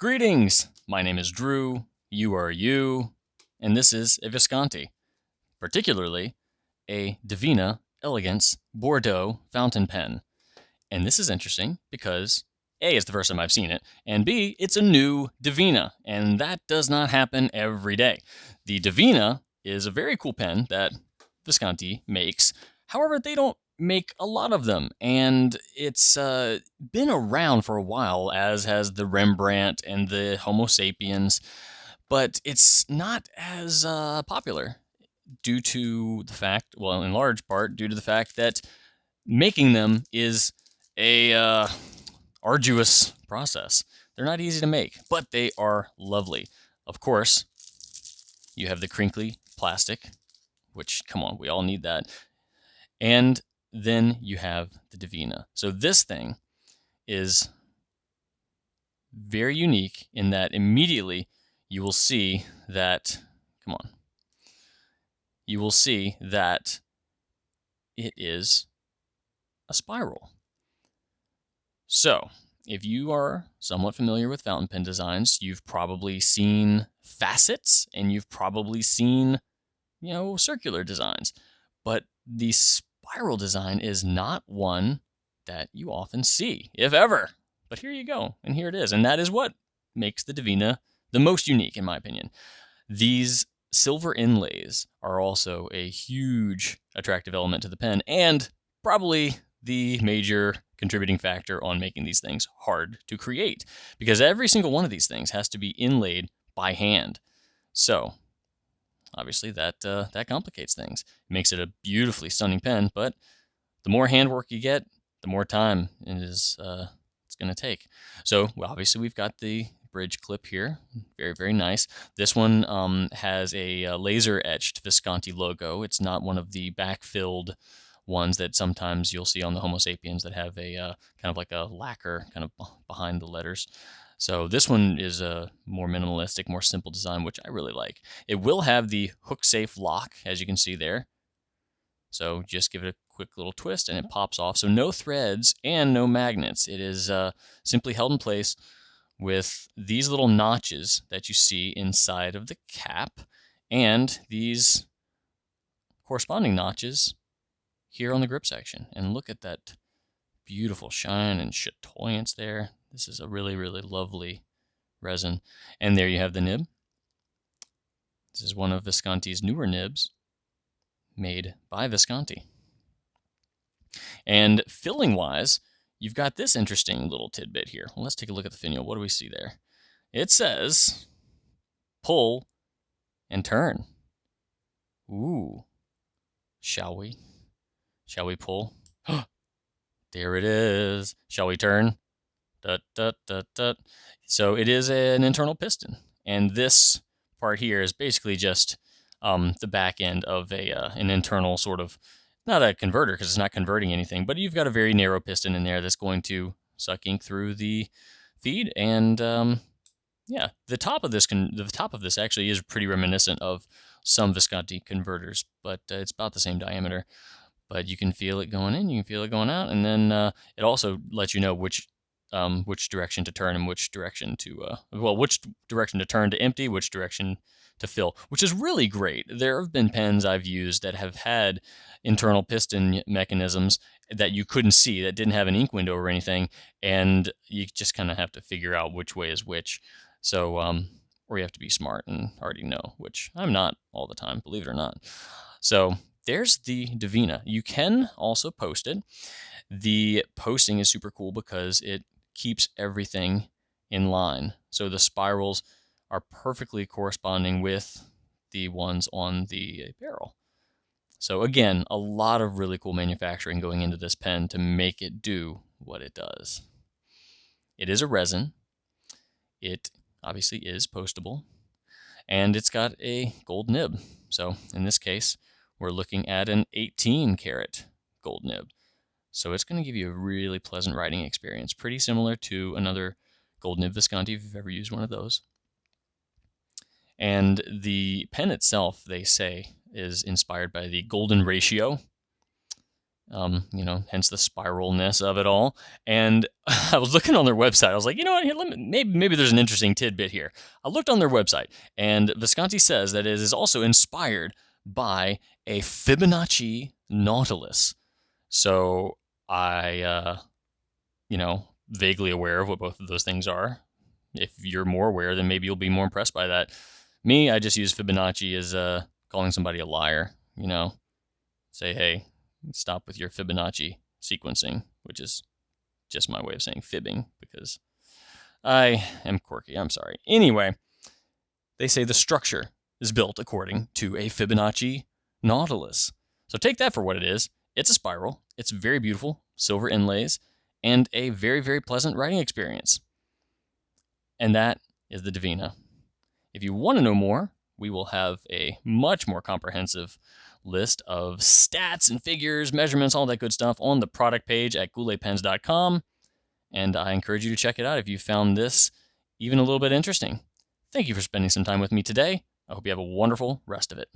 Greetings! My name is Drew, you are you, and this is a Visconti, particularly a Divina Elegance Bordeaux fountain pen. And this is interesting because A, it's the first time I've seen it, and B, it's a new Divina, and that does not happen every day. The Divina is a very cool pen that Visconti makes. However, they don't make a lot of them, and it's been around for a while, as has the Rembrandt and the Homo sapiens, but it's not as popular due to the fact, well, in large part, due to the fact that making them is a arduous process. They're not easy to make, but they are lovely. Of course, you have the crinkly plastic, which, come on, we all need that. And then you have the Divina. So this thing is very unique in that immediately you will see that, come on, you will see that it is a spiral. So if you are somewhat familiar with fountain pen designs, you've probably seen facets and you've probably seen, circular designs. But the spiral design is not one that you often see, if ever. But here you go, and here it is. And that is what makes the Divina the most unique, in my opinion. These silver inlays are also a huge attractive element to the pen, and probably the major contributing factor on making these things hard to create, because every single one of these things has to be inlaid by hand. So obviously that complicates things. It makes it a beautifully stunning pen, but the more handwork you get, the more time it's going to take. So obviously we've got the bridge clip here, very, very nice. This one has a laser etched Visconti logo. It's not one of the backfilled ones that sometimes you'll see on the Homo sapiens that have a kind of like a lacquer kind of behind the letters. So this one is a more minimalistic, more simple design, which I really like. It will have the hook safe lock, as you can see there. So just give it a quick little twist and it pops off. So no threads and no magnets. It is simply held in place with these little notches that you see inside of the cap and these corresponding notches here on the grip section. And look at that beautiful shine and chatoyance there. This is a really, really lovely resin. And there you have the nib. This is one of Visconti's newer nibs made by Visconti. And filling wise, you've got this interesting little tidbit here. Well, let's take a look at the finial. What do we see there? It says pull and turn. Ooh. Shall we? Shall we pull? There it is. Shall we turn? Dut, dut, dut, dut. So it is an internal piston. And this part here is basically just the back end of an internal sort of, not a converter because it's not converting anything, but you've got a very narrow piston in there that's going to suck ink through the feed. And yeah, the top of this actually is pretty reminiscent of some Visconti converters, but it's about the same diameter. But you can feel it going in, you can feel it going out, and then it also lets you know which direction to turn and which direction to which direction to turn to empty, which direction to fill, which is really great. There have been pens I've used that have had internal piston mechanisms that you couldn't see, that didn't have an ink window or anything, and you just kind of have to figure out which way is which. So, or you have to be smart and already know, which I'm not all the time, believe it or not. So there's the Divina. You can also post it. The posting is super cool because it keeps everything in line. So the spirals are perfectly corresponding with the ones on the barrel. So again, a lot of really cool manufacturing going into this pen to make it do what it does. It is a resin. It obviously is postable. And it's got a gold nib. So in this case, we're looking at an 18 karat gold nib. So it's going to give you a really pleasant writing experience, pretty similar to another gold nib Visconti if you've ever used one of those. And the pen itself, they say, is inspired by the golden ratio. Hence the spiralness of it all. And I was looking on their website. I was like, you know what? Maybe there's an interesting tidbit here. I looked on their website, and Visconti says that it is also inspired by a Fibonacci nautilus. So I, vaguely aware of what both of those things are. If you're more aware, then maybe you'll be more impressed by that. Me, I just use Fibonacci as calling somebody a liar. Say, hey, stop with your Fibonacci sequencing, which is just my way of saying fibbing because I am quirky. I'm sorry. Anyway, they say the structure is built according to a Fibonacci nautilus. So take that for what it is. It's a spiral. It's very beautiful, silver inlays, and a very, very pleasant writing experience. And that is the Divina. If you want to know more, we will have a much more comprehensive list of stats and figures, measurements, all that good stuff on the product page at gouletpens.com. And I encourage you to check it out if you found this even a little bit interesting. Thank you for spending some time with me today. I hope you have a wonderful rest of it.